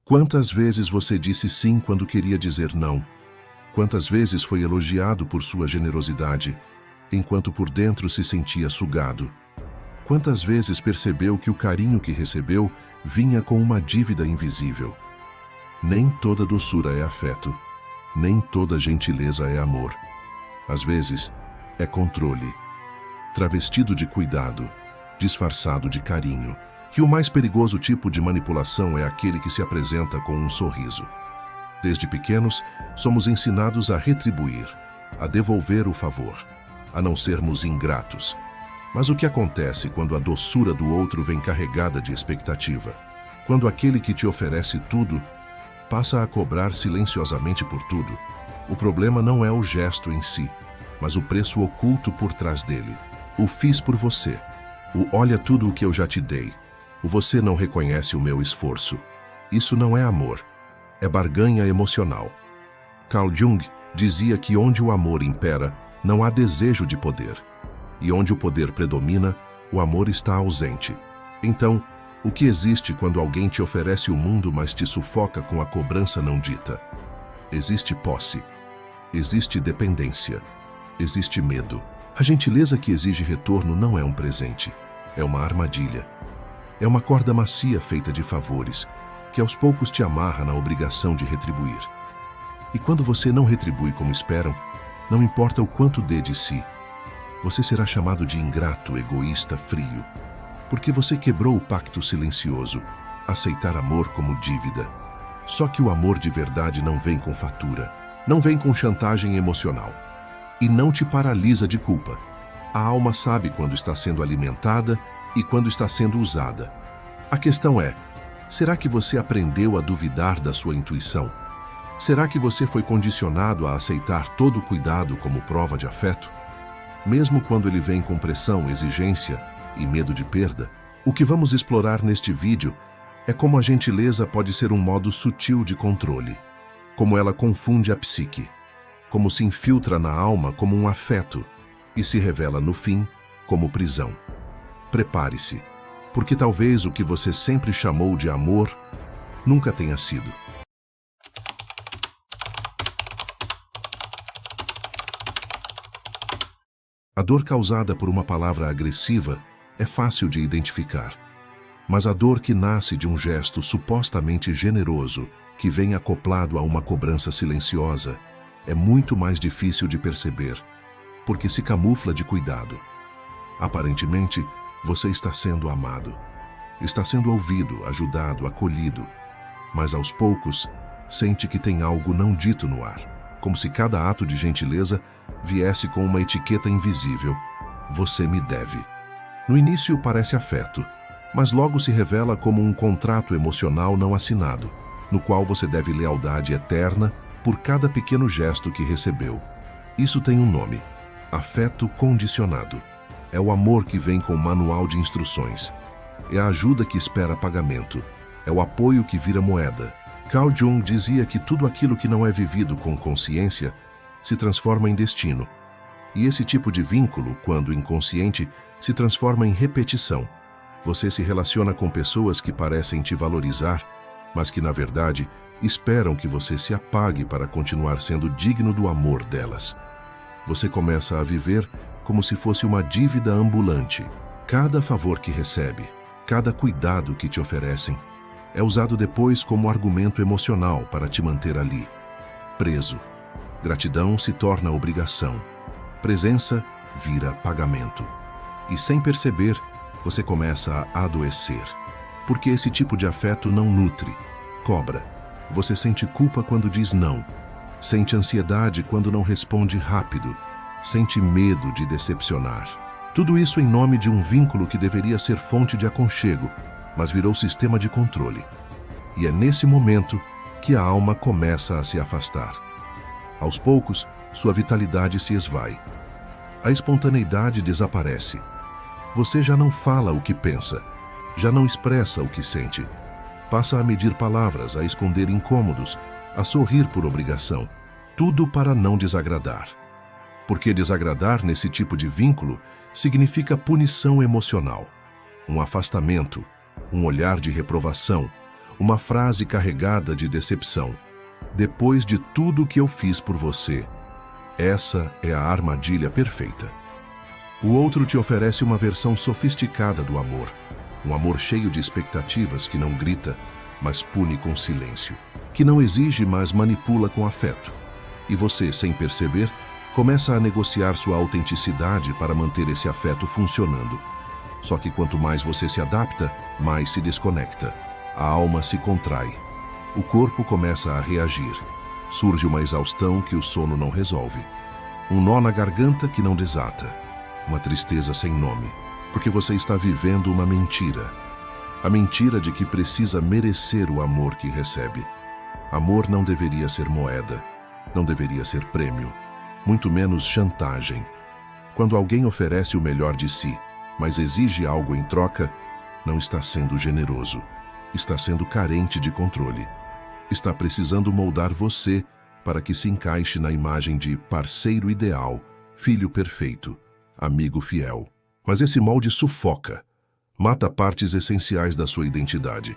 Quantas vezes você disse sim quando queria dizer não? Quantas vezes foi elogiado por sua generosidade, enquanto por dentro se sentia sugado? Quantas vezes percebeu que o carinho que recebeu vinha com uma dívida invisível? Nem toda doçura é afeto, nem toda gentileza é amor. Às vezes, é controle, travestido de cuidado, disfarçado de carinho. E o mais perigoso tipo de manipulação é aquele que se apresenta com um sorriso. Desde pequenos, somos ensinados a retribuir, a devolver o favor, a não sermos ingratos. Mas o que acontece quando a doçura do outro vem carregada de expectativa? Quando aquele que te oferece tudo passa a cobrar silenciosamente por tudo? O problema não é o gesto em si, mas o preço oculto por trás dele. O fiz por você. O olha tudo o que eu já te dei. O você não reconhece o meu esforço. Isso não é amor. É barganha emocional. Carl Jung dizia que onde o amor impera, não há desejo de poder. E onde o poder predomina, o amor está ausente. Então, o que existe quando alguém te oferece o mundo, mas te sufoca com a cobrança não dita? Existe posse. Existe dependência. Existe medo. A gentileza que exige retorno não é um presente. É uma armadilha. É uma corda macia feita de favores, que aos poucos te amarra na obrigação de retribuir. E quando você não retribui como esperam, não importa o quanto dê de si, você será chamado de ingrato, egoísta, frio, porque você quebrou o pacto silencioso, aceitar amor como dívida. Só que o amor de verdade não vem com fatura, não vem com chantagem emocional, e não te paralisa de culpa. A alma sabe quando está sendo alimentada e quando está sendo usada. A questão é, será que você aprendeu a duvidar da sua intuição? Será que você foi condicionado a aceitar todo o cuidado como prova de afeto? Mesmo quando ele vem com pressão, exigência e medo de perda? O que vamos explorar neste vídeo é como a gentileza pode ser um modo sutil de controle, como ela confunde a psique, como se infiltra na alma como um afeto e se revela no fim como prisão. Prepare-se, porque talvez o que você sempre chamou de amor nunca tenha sido. A dor causada por uma palavra agressiva é fácil de identificar, mas a dor que nasce de um gesto supostamente generoso, que vem acoplado a uma cobrança silenciosa, é muito mais difícil de perceber, porque se camufla de cuidado. Aparentemente, você está sendo amado, está sendo ouvido, ajudado, acolhido, mas aos poucos, sente que tem algo não dito no ar, como se cada ato de gentileza viesse com uma etiqueta invisível: você me deve. No início parece afeto, mas logo se revela como um contrato emocional não assinado, no qual você deve lealdade eterna por cada pequeno gesto que recebeu. Isso tem um nome: afeto condicionado. É o amor que vem com manual de instruções. É a ajuda que espera pagamento. É o apoio que vira moeda. Carl Jung dizia que tudo aquilo que não é vivido com consciência se transforma em destino. E esse tipo de vínculo, quando inconsciente, se transforma em repetição. Você se relaciona com pessoas que parecem te valorizar, mas que, na verdade, esperam que você se apague para continuar sendo digno do amor delas. Você começa a viver como se fosse uma dívida ambulante. Cada favor que recebe, cada cuidado que te oferecem, é usado depois como argumento emocional para te manter ali, preso. Gratidão se torna obrigação. Presença vira pagamento. E sem perceber, você começa a adoecer. Porque esse tipo de afeto não nutre, cobra. Você sente culpa quando diz não. Sente ansiedade quando não responde rápido. Sente medo de decepcionar. Tudo isso em nome de um vínculo que deveria ser fonte de aconchego, mas virou sistema de controle. E é nesse momento que a alma começa a se afastar. Aos poucos, sua vitalidade se esvai. A espontaneidade desaparece. Você já não fala o que pensa, já não expressa o que sente. Passa a medir palavras, a esconder incômodos, a sorrir por obrigação. Tudo para não desagradar. Porque desagradar nesse tipo de vínculo significa punição emocional, um afastamento, um olhar de reprovação, Uma frase carregada de decepção. Depois de tudo que eu fiz por você. Essa é a armadilha perfeita. O outro te oferece uma versão sofisticada do amor. Um amor cheio de expectativas que não grita, mas pune com silêncio. Que não exige, mas manipula com afeto. E você, sem perceber, começa a negociar sua autenticidade para manter esse afeto funcionando. Só que quanto mais você se adapta, mais se desconecta. A alma se contrai. O corpo começa a reagir. Surge uma exaustão que o sono não resolve. Um nó na garganta que não desata. Uma tristeza sem nome, porque você está vivendo uma mentira. A mentira de que precisa merecer o amor que recebe. Amor não deveria ser moeda, não deveria ser prêmio, muito menos chantagem. Quando alguém oferece o melhor de si, mas exige algo em troca, não está sendo generoso, está sendo carente de controle. Está precisando moldar você para que se encaixe na imagem de parceiro ideal, filho perfeito, amigo fiel. Mas esse molde sufoca, mata partes essenciais da sua identidade.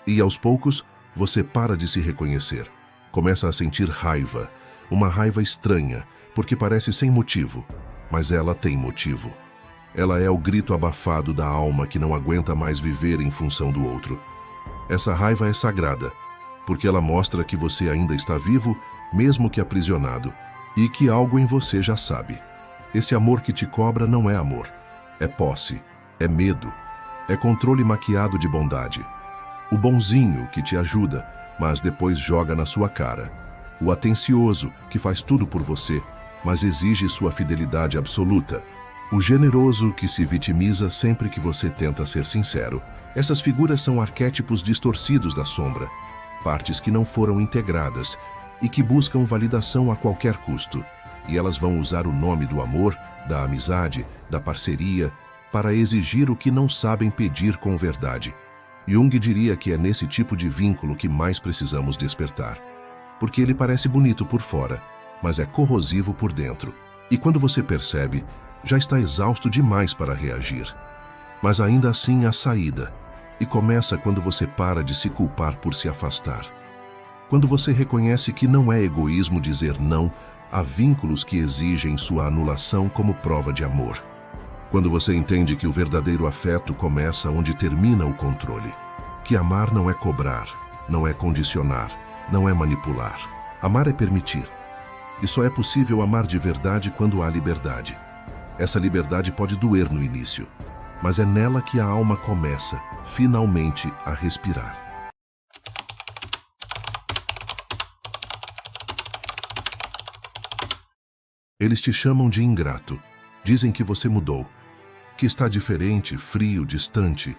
E aos poucos, você para de se reconhecer. Começa a sentir raiva, uma raiva estranha, porque parece sem motivo, mas ela tem motivo. Ela é o grito abafado da alma que não aguenta mais viver em função do outro. Essa raiva é sagrada, porque ela mostra que você ainda está vivo, mesmo que aprisionado, e que algo em você já sabe. Esse amor que te cobra não é amor. É posse, é medo, é controle maquiado de bondade. O bonzinho que te ajuda, mas depois joga na sua cara. O atencioso que faz tudo por você, mas exige sua fidelidade absoluta. O generoso que se vitimiza sempre que você tenta ser sincero. Essas figuras são arquétipos distorcidos da sombra, partes que não foram integradas e que buscam validação a qualquer custo. E elas vão usar o nome do amor, da amizade, da parceria, para exigir o que não sabem pedir com verdade. Jung diria que é nesse tipo de vínculo que mais precisamos despertar. Porque ele parece bonito por fora, mas é corrosivo por dentro. E quando você percebe, já está exausto demais para reagir. Mas ainda assim há saída. E começa quando você para de se culpar por se afastar. Quando você reconhece que não é egoísmo dizer não a vínculos que exigem sua anulação como prova de amor. Quando você entende que o verdadeiro afeto começa onde termina o controle. Que amar não é cobrar, não é condicionar, não é manipular. Amar é permitir. E só é possível amar de verdade quando há liberdade. Essa liberdade pode doer no início, mas é nela que a alma começa, finalmente, a respirar. Eles te chamam de ingrato. Dizem que você mudou, que está diferente, frio, distante.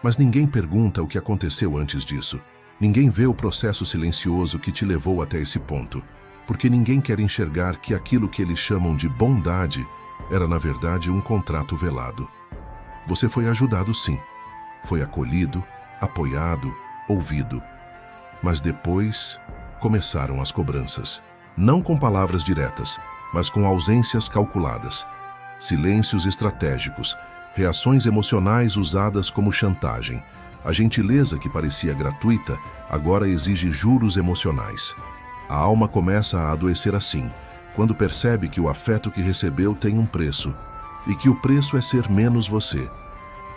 Mas ninguém pergunta o que aconteceu antes disso. Ninguém vê o processo silencioso que te levou até esse ponto. Porque ninguém quer enxergar que aquilo que eles chamam de bondade era, na verdade, um contrato velado. Você foi ajudado, sim. Foi acolhido, apoiado, ouvido. Mas depois começaram as cobranças. Não com palavras diretas, mas com ausências calculadas. Silêncios estratégicos, reações emocionais usadas como chantagem. A gentileza que parecia gratuita agora exige juros emocionais. A alma começa a adoecer assim, quando percebe que o afeto que recebeu tem um preço, e que o preço é ser menos você.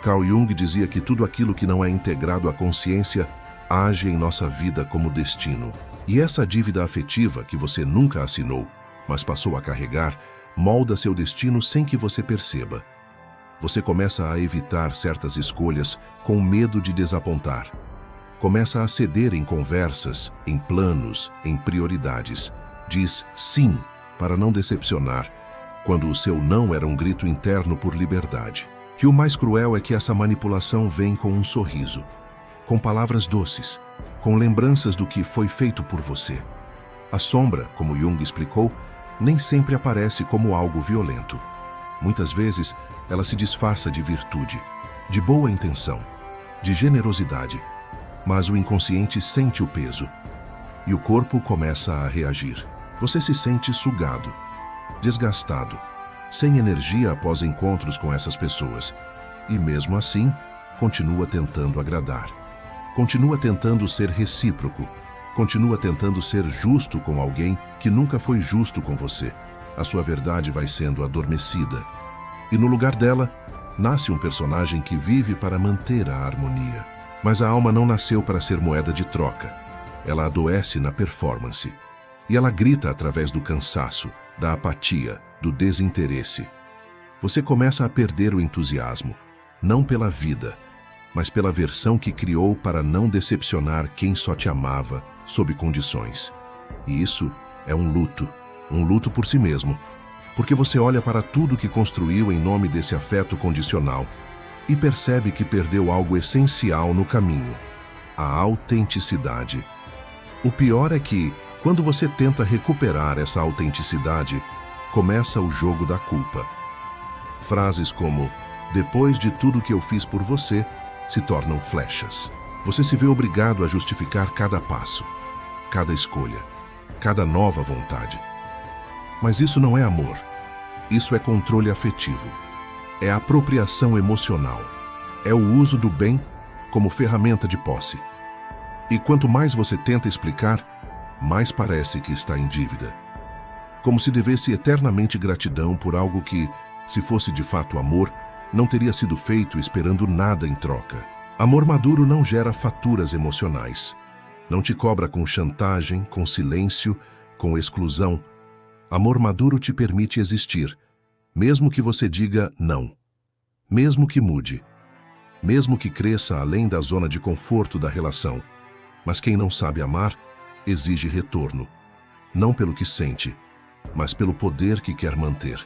Carl Jung dizia que tudo aquilo que não é integrado à consciência age em nossa vida como destino. E essa dívida afetiva que você nunca assinou, mas passou a carregar, molda seu destino sem que você perceba. Você começa a evitar certas escolhas com medo de desapontar. Começa a ceder em conversas, em planos, em prioridades. Diz sim para não decepcionar, quando o seu não era um grito interno por liberdade. E o mais cruel é que essa manipulação vem com um sorriso, com palavras doces, com lembranças do que foi feito por você. A sombra, como Jung explicou, nem sempre aparece como algo violento. Muitas vezes, ela se disfarça de virtude, de boa intenção, de generosidade. Mas o inconsciente sente o peso e o corpo começa a reagir. Você se sente sugado, desgastado, sem energia após encontros com essas pessoas. E mesmo assim, continua tentando agradar. Continua tentando ser recíproco. Continua tentando ser justo com alguém que nunca foi justo com você. A sua verdade vai sendo adormecida. E no lugar dela, nasce um personagem que vive para manter a harmonia. Mas a alma não nasceu para ser moeda de troca. Ela adoece na performance. E ela grita através do cansaço, da apatia, do desinteresse. Você começa a perder o entusiasmo, não pela vida, mas pela versão que criou para não decepcionar quem só te amava sob condições. E isso é um luto por si mesmo, porque você olha para tudo que construiu em nome desse afeto condicional e percebe que perdeu algo essencial no caminho: a autenticidade. O pior é que, quando você tenta recuperar essa autenticidade, começa o jogo da culpa. Frases como, depois de tudo que eu fiz por você, se tornam flechas. Você se vê obrigado a justificar cada passo, cada escolha, cada nova vontade. Mas isso não é amor. Isso é controle afetivo. É apropriação emocional. É o uso do bem como ferramenta de posse. E quanto mais você tenta explicar, mais parece que está em dívida. Como se devesse eternamente gratidão por algo que, se fosse de fato amor, não teria sido feito esperando nada em troca. Amor maduro não gera faturas emocionais. Não te cobra com chantagem, com silêncio, com exclusão. Amor maduro te permite existir, mesmo que você diga não. Mesmo que mude. Mesmo que cresça além da zona de conforto da relação. Mas quem não sabe amar, exige retorno. Não pelo que sente, mas pelo poder que quer manter.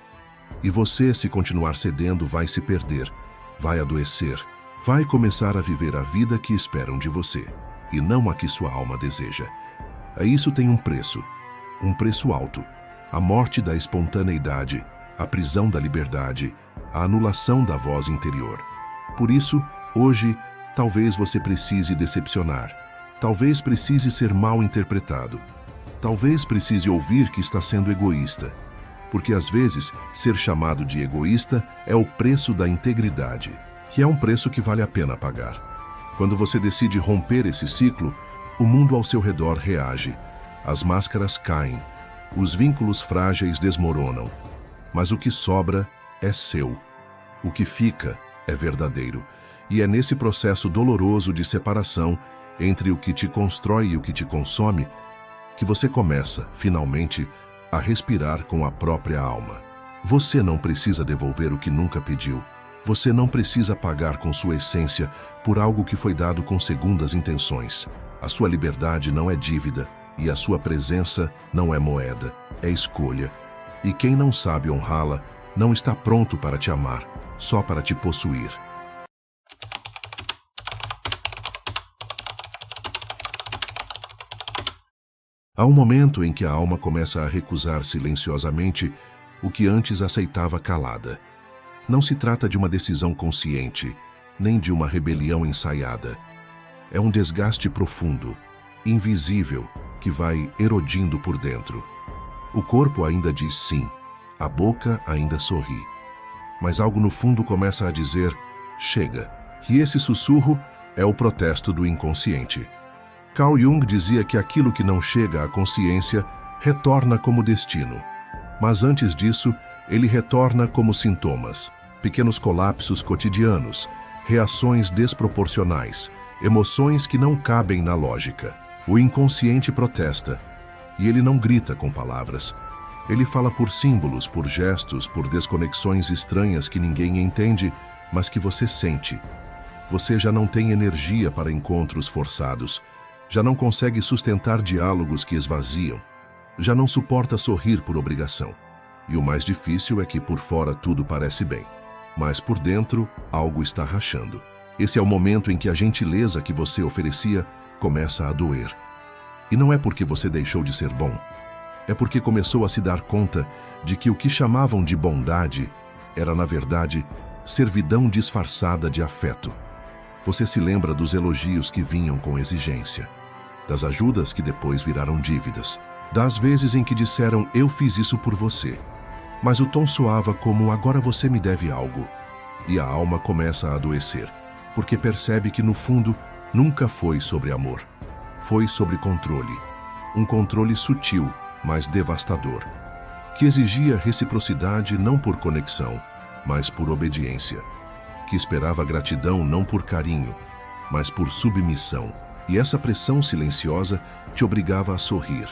E você, se continuar cedendo, vai se perder, vai adoecer, vai começar a viver a vida que esperam de você, e não a que sua alma deseja. Isso tem um preço alto: a morte da espontaneidade, a prisão da liberdade, a anulação da voz interior. Por isso, hoje, talvez você precise decepcionar, talvez precise ser mal interpretado, talvez precise ouvir que está sendo egoísta, porque às vezes ser chamado de egoísta é o preço da integridade, que é um preço que vale a pena pagar. Quando você decide romper esse ciclo, o mundo ao seu redor reage, as máscaras caem, os vínculos frágeis desmoronam, mas o que sobra é seu, o que fica é verdadeiro, e é nesse processo doloroso de separação entre o que te constrói e o que te consome que você começa, finalmente, a respirar com a própria alma. Você não precisa devolver o que nunca pediu. Você não precisa pagar com sua essência por algo que foi dado com segundas intenções. A sua liberdade não é dívida e a sua presença não é moeda, é escolha. E quem não sabe honrá-la não está pronto para te amar, só para te possuir. Há um momento em que a alma começa a recusar silenciosamente o que antes aceitava calada. Não se trata de uma decisão consciente, nem de uma rebelião ensaiada. É um desgaste profundo, invisível, que vai erodindo por dentro. O corpo ainda diz sim, a boca ainda sorri. Mas algo no fundo começa a dizer, chega. E esse sussurro é o protesto do inconsciente. Carl Jung dizia que aquilo que não chega à consciência retorna como destino. Mas antes disso, ele retorna como sintomas, pequenos colapsos cotidianos, reações desproporcionais, emoções que não cabem na lógica. O inconsciente protesta, e ele não grita com palavras. Ele fala por símbolos, por gestos, por desconexões estranhas que ninguém entende, mas que você sente. Você já não tem energia para encontros forçados. Já não consegue sustentar diálogos que esvaziam. Já não suporta sorrir por obrigação. E o mais difícil é que por fora tudo parece bem, mas por dentro algo está rachando. Esse é o momento em que a gentileza que você oferecia começa a doer. E não é porque você deixou de ser bom. É porque começou a se dar conta de que o que chamavam de bondade era, na verdade, servidão disfarçada de afeto. Você se lembra dos elogios que vinham com exigência, das ajudas que depois viraram dívidas, das vezes em que disseram eu fiz isso por você, mas o tom soava como agora você me deve algo. E a alma começa a adoecer, porque percebe que no fundo nunca foi sobre amor. Foi sobre controle. Um controle sutil, mas devastador, que exigia reciprocidade não por conexão, mas por obediência, que esperava gratidão não por carinho, mas por submissão. E essa pressão silenciosa te obrigava a sorrir,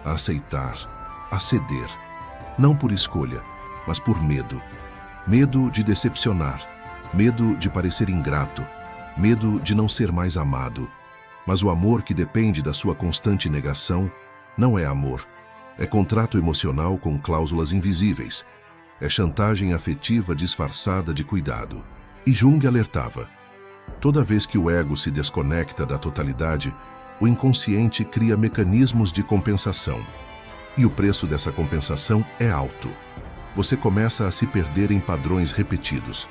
a aceitar, a ceder, não por escolha, mas por medo. Medo de decepcionar, medo de parecer ingrato, medo de não ser mais amado. Mas o amor que depende da sua constante negação não é amor. É contrato emocional com cláusulas invisíveis. É chantagem afetiva disfarçada de cuidado. E Jung alertava: toda vez que o ego se desconecta da totalidade, o inconsciente cria mecanismos de compensação. E o preço dessa compensação é alto. Você começa a se perder em padrões repetidos.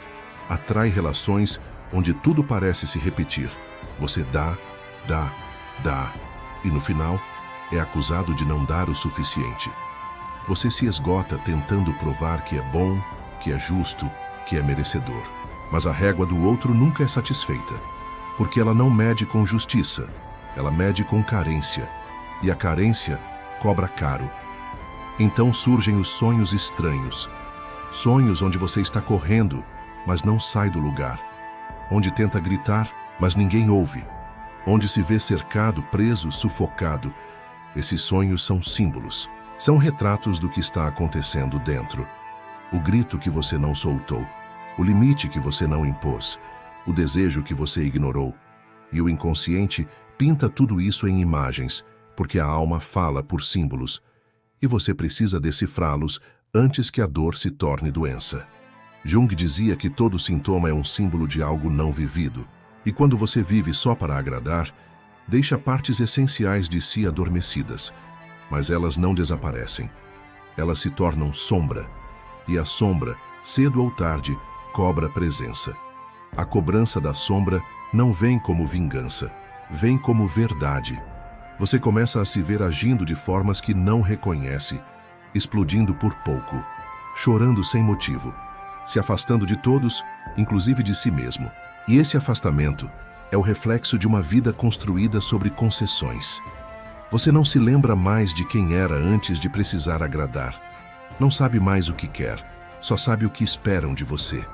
Atrai relações onde tudo parece se repetir. Você dá, e no final é acusado de não dar o suficiente. Você se esgota tentando provar que é bom, que é justo, que é merecedor. Mas a régua do outro nunca é satisfeita, porque ela não mede com justiça, ela mede com carência, e a carência cobra caro. Então surgem os sonhos estranhos, sonhos onde você está correndo, mas não sai do lugar, onde tenta gritar, mas ninguém ouve, onde se vê cercado, preso, sufocado. Esses sonhos são símbolos, são retratos do que está acontecendo dentro. O grito que você não soltou, o limite que você não impôs, o desejo que você ignorou. E o inconsciente pinta tudo isso em imagens, porque a alma fala por símbolos, e você precisa decifrá-los antes que a dor se torne doença. Jung dizia que todo sintoma é um símbolo de algo não vivido, e quando você vive só para agradar, deixa partes essenciais de si adormecidas, mas elas não desaparecem. Elas se tornam sombra, e a sombra, cedo ou tarde, cobra presença. A cobrança da sombra não vem como vingança, vem como verdade. Você começa a se ver agindo de formas que não reconhece, explodindo por pouco, chorando sem motivo, se afastando de todos, inclusive de si mesmo. E esse afastamento é o reflexo de uma vida construída sobre concessões. Você não se lembra mais de quem era antes de precisar agradar. Não sabe mais o que quer, só sabe o que esperam de você.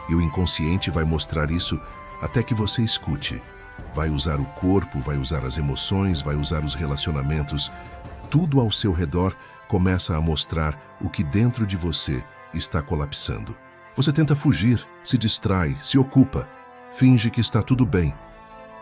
E o inconsciente vai mostrar isso até que você escute. Vai usar o corpo, vai usar as emoções, vai usar os relacionamentos. Tudo ao seu redor começa a mostrar o que dentro de você está colapsando. Você tenta fugir, se distrai, se ocupa, finge que está tudo bem.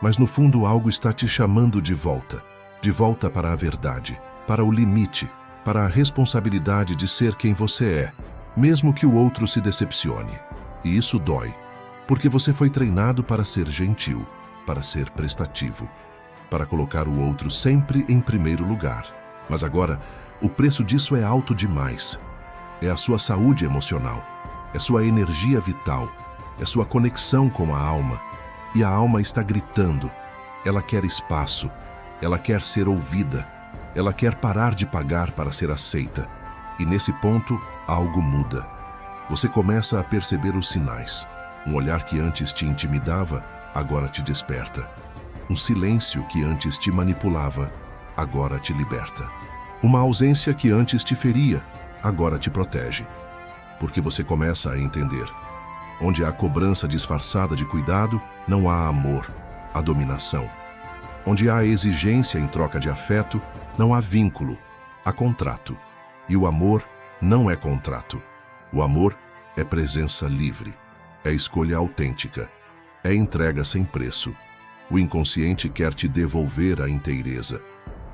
Mas no fundo algo está te chamando de volta para a verdade, para o limite, para a responsabilidade de ser quem você é, mesmo que o outro se decepcione. E isso dói, porque você foi treinado para ser gentil, para ser prestativo, para colocar o outro sempre em primeiro lugar. Mas agora, o preço disso é alto demais. É a sua saúde emocional, é sua energia vital, é sua conexão com a alma. E a alma está gritando. Ela quer espaço, ela quer ser ouvida, ela quer parar de pagar para ser aceita. E nesse ponto, algo muda. Você começa a perceber os sinais. Um olhar que antes te intimidava, agora te desperta. Um silêncio que antes te manipulava, agora te liberta. Uma ausência que antes te feria, agora te protege. Porque você começa a entender. Onde há cobrança disfarçada de cuidado, não há amor, há dominação. Onde há exigência em troca de afeto, não há vínculo, há contrato. E o amor não é contrato. O amor é presença livre, é escolha autêntica, é entrega sem preço. O inconsciente quer te devolver a inteireza,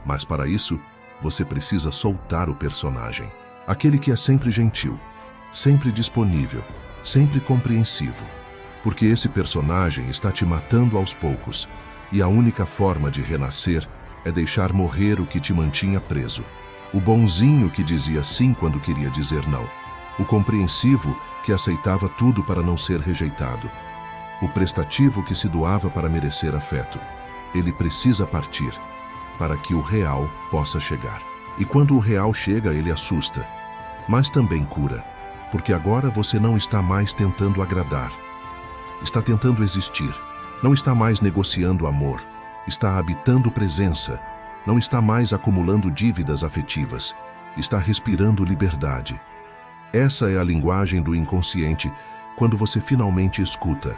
mas para isso, você precisa soltar o personagem. Aquele que é sempre gentil, sempre disponível, sempre compreensivo. Porque esse personagem está te matando aos poucos, e a única forma de renascer é deixar morrer o que te mantinha preso. O bonzinho que dizia sim quando queria dizer não. O compreensivo que aceitava tudo para não ser rejeitado. O prestativo que se doava para merecer afeto. Ele precisa partir para que o real possa chegar. E quando o real chega, ele assusta, mas também cura, porque agora você não está mais tentando agradar. Está tentando existir, Não está mais negociando amor, está habitando presença. Não está mais acumulando dívidas afetivas, está respirando liberdade. Essa é a linguagem do inconsciente quando você finalmente escuta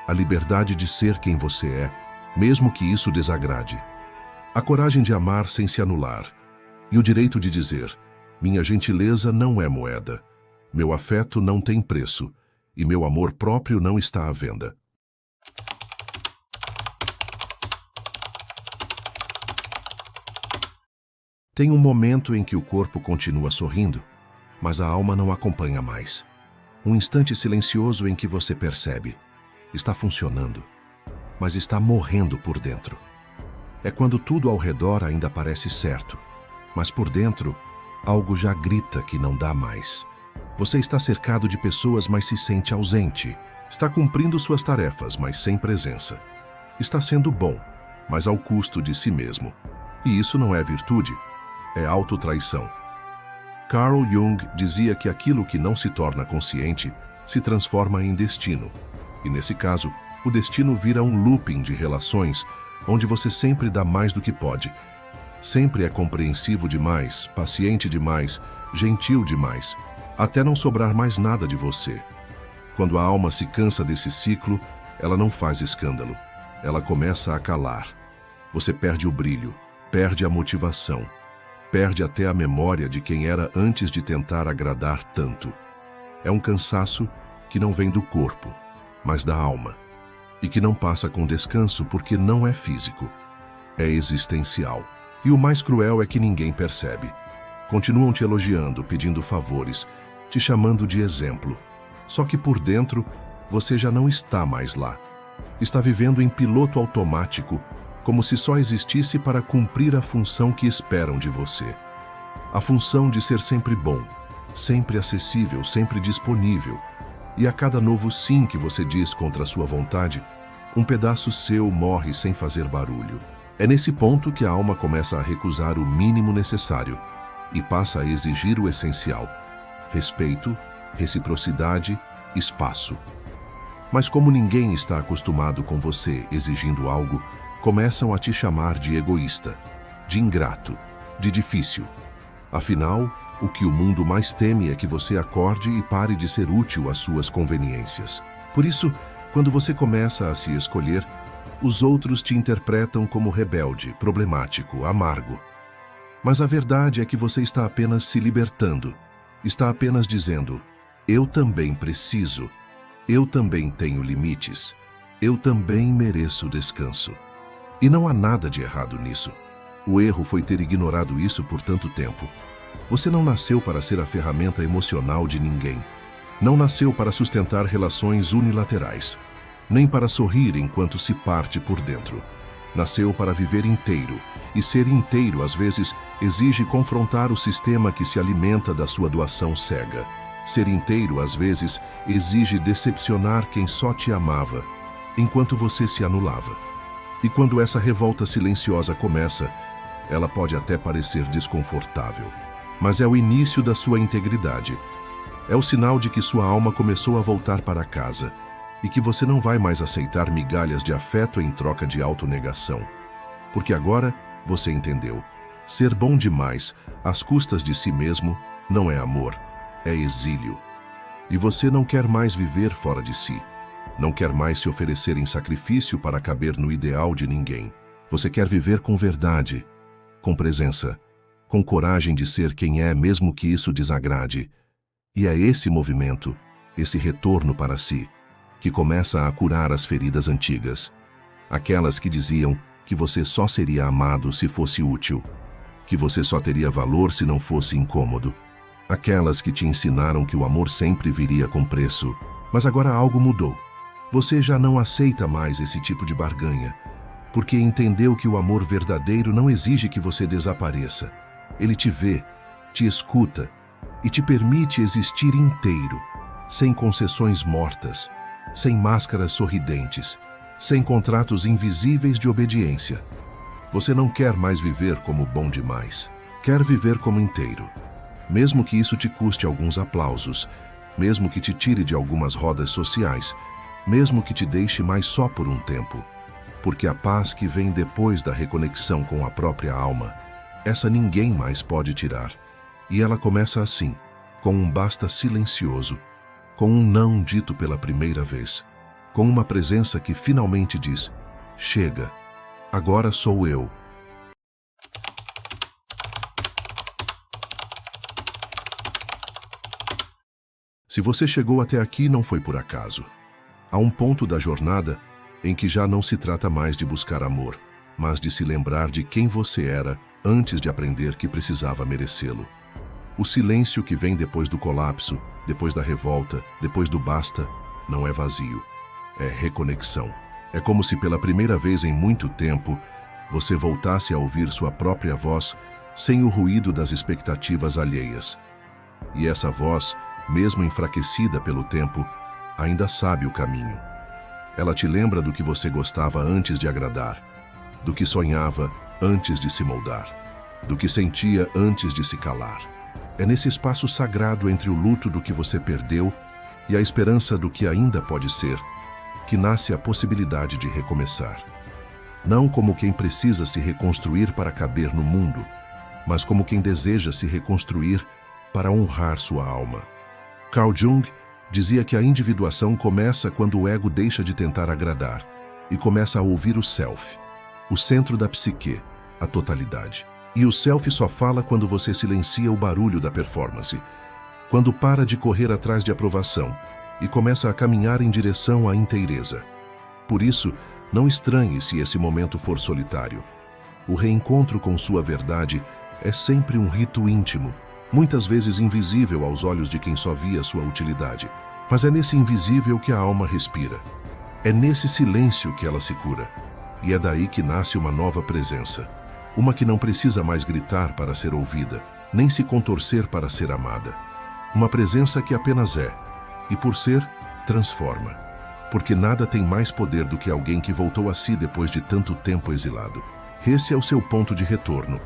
a liberdade de ser quem você é, mesmo que isso desagrade. A coragem de amar sem se anular. E o direito de dizer: minha gentileza não é moeda, meu afeto não tem preço e meu amor próprio não está à venda. Tem um momento em que o corpo continua sorrindo, mas a alma não acompanha mais. Um instante silencioso em que você percebe: está funcionando, mas está morrendo por dentro. É quando tudo ao redor ainda parece certo, mas por dentro, algo já grita que não dá mais. Você está cercado de pessoas, mas se sente ausente. Está cumprindo suas tarefas, mas sem presença. Está sendo bom, mas ao custo de si mesmo. E isso não é virtude, é autotraição. Carl Jung dizia que aquilo que não se torna consciente se transforma em destino. E nesse caso, o destino vira um looping de relações onde você sempre dá mais do que pode. Sempre é compreensivo demais, paciente demais, gentil demais, até não sobrar mais nada de você. Quando a alma se cansa desse ciclo, ela não faz escândalo. Ela começa a calar. Você perde o brilho, perde a motivação, perde até a memória de quem era antes de tentar agradar tanto. É um cansaço que não vem do corpo, mas da alma. E que não passa com descanso porque não é físico. É existencial. E o mais cruel é que ninguém percebe. Continuam te elogiando, pedindo favores, te chamando de exemplo. Só que por dentro, você já não está mais lá. Está vivendo em piloto automático, como se só existisse para cumprir a função que esperam de você. A função de ser sempre bom, sempre acessível, sempre disponível. E a cada novo sim que você diz contra a sua vontade, um pedaço seu morre sem fazer barulho. É nesse ponto que a alma começa a recusar o mínimo necessário e passa a exigir o essencial: respeito, reciprocidade, espaço. Mas como ninguém está acostumado com você exigindo algo, começam a te chamar de egoísta, de ingrato, de difícil. Afinal, o que o mundo mais teme é que você acorde e pare de ser útil às suas conveniências. Por isso, quando você começa a se escolher, os outros te interpretam como rebelde, problemático, amargo. Mas a verdade é que você está apenas se libertando. Está apenas dizendo: eu também preciso. Eu também tenho limites. Eu também mereço descanso. E não há nada de errado nisso. O erro foi ter ignorado isso por tanto tempo. Você não nasceu para ser a ferramenta emocional de ninguém. Não nasceu para sustentar relações unilaterais, nem para sorrir enquanto se parte por dentro. Nasceu para viver inteiro, e ser inteiro às vezes exige confrontar o sistema que se alimenta da sua doação cega. Ser inteiro às vezes exige decepcionar quem só te amava, enquanto você se anulava. E quando essa revolta silenciosa começa, ela pode até parecer desconfortável, mas é o início da sua integridade. É o sinal de que sua alma começou a voltar para casa e que você não vai mais aceitar migalhas de afeto em troca de autonegação. Porque agora você entendeu: ser bom demais, às custas de si mesmo, não é amor, é exílio. E você não quer mais viver fora de si. Não quer mais se oferecer em sacrifício para caber no ideal de ninguém. Você quer viver com verdade, com presença, com coragem de ser quem é, mesmo que isso desagrade. E é esse movimento, esse retorno para si, que começa a curar as feridas antigas. Aquelas que diziam que você só seria amado se fosse útil, que você só teria valor se não fosse incômodo. Aquelas que te ensinaram que o amor sempre viria com preço, mas agora algo mudou. Você já não aceita mais esse tipo de barganha, porque entendeu que o amor verdadeiro não exige que você desapareça. Ele te vê, te escuta e te permite existir inteiro, sem concessões mortas, sem máscaras sorridentes, sem contratos invisíveis de obediência. Você não quer mais viver como bom demais, quer viver como inteiro. Mesmo que isso te custe alguns aplausos, mesmo que te tire de algumas rodas sociais, mesmo que te deixe mais só por um tempo. Porque a paz que vem depois da reconexão com a própria alma, essa ninguém mais pode tirar. E ela começa assim, com um basta silencioso, com um não dito pela primeira vez, com uma presença que finalmente diz: chega, agora sou eu. Se você chegou até aqui, não foi por acaso. Há um ponto da jornada em que já não se trata mais de buscar amor, mas de se lembrar de quem você era antes de aprender que precisava merecê-lo. O silêncio que vem depois do colapso, depois da revolta, depois do basta, não é vazio, é reconexão. É como se pela primeira vez em muito tempo, você voltasse a ouvir sua própria voz sem o ruído das expectativas alheias. E essa voz, mesmo enfraquecida pelo tempo, ainda sabe o caminho. Ela te lembra do que você gostava antes de agradar, do que sonhava antes de se moldar, do que sentia antes de se calar. É nesse espaço sagrado entre o luto do que você perdeu e a esperança do que ainda pode ser, que nasce a possibilidade de recomeçar. Não como quem precisa se reconstruir para caber no mundo, mas como quem deseja se reconstruir para honrar sua alma. Carl Jung dizia que a individuação começa quando o ego deixa de tentar agradar e começa a ouvir o self, o centro da psique, a totalidade. E o self só fala quando você silencia o barulho da performance, quando para de correr atrás de aprovação e começa a caminhar em direção à inteireza. Por isso, não estranhe se esse momento for solitário. O reencontro com sua verdade é sempre um rito íntimo, muitas vezes invisível aos olhos de quem só via sua utilidade. Mas é nesse invisível que a alma respira. É nesse silêncio que ela se cura. E é daí que nasce uma nova presença. Uma que não precisa mais gritar para ser ouvida, nem se contorcer para ser amada. Uma presença que apenas é, e por ser, transforma. Porque nada tem mais poder do que alguém que voltou a si depois de tanto tempo exilado. Esse é o seu ponto de retorno.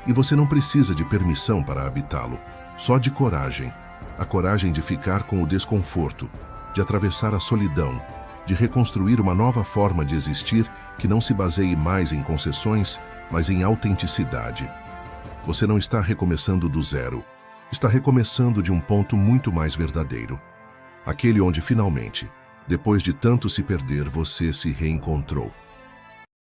E você não precisa de permissão para habitá-lo, só de coragem. A coragem de ficar com o desconforto, de atravessar a solidão, de reconstruir uma nova forma de existir que não se baseie mais em concessões, mas em autenticidade. Você não está recomeçando do zero, está recomeçando de um ponto muito mais verdadeiro. Aquele onde finalmente, depois de tanto se perder, você se reencontrou.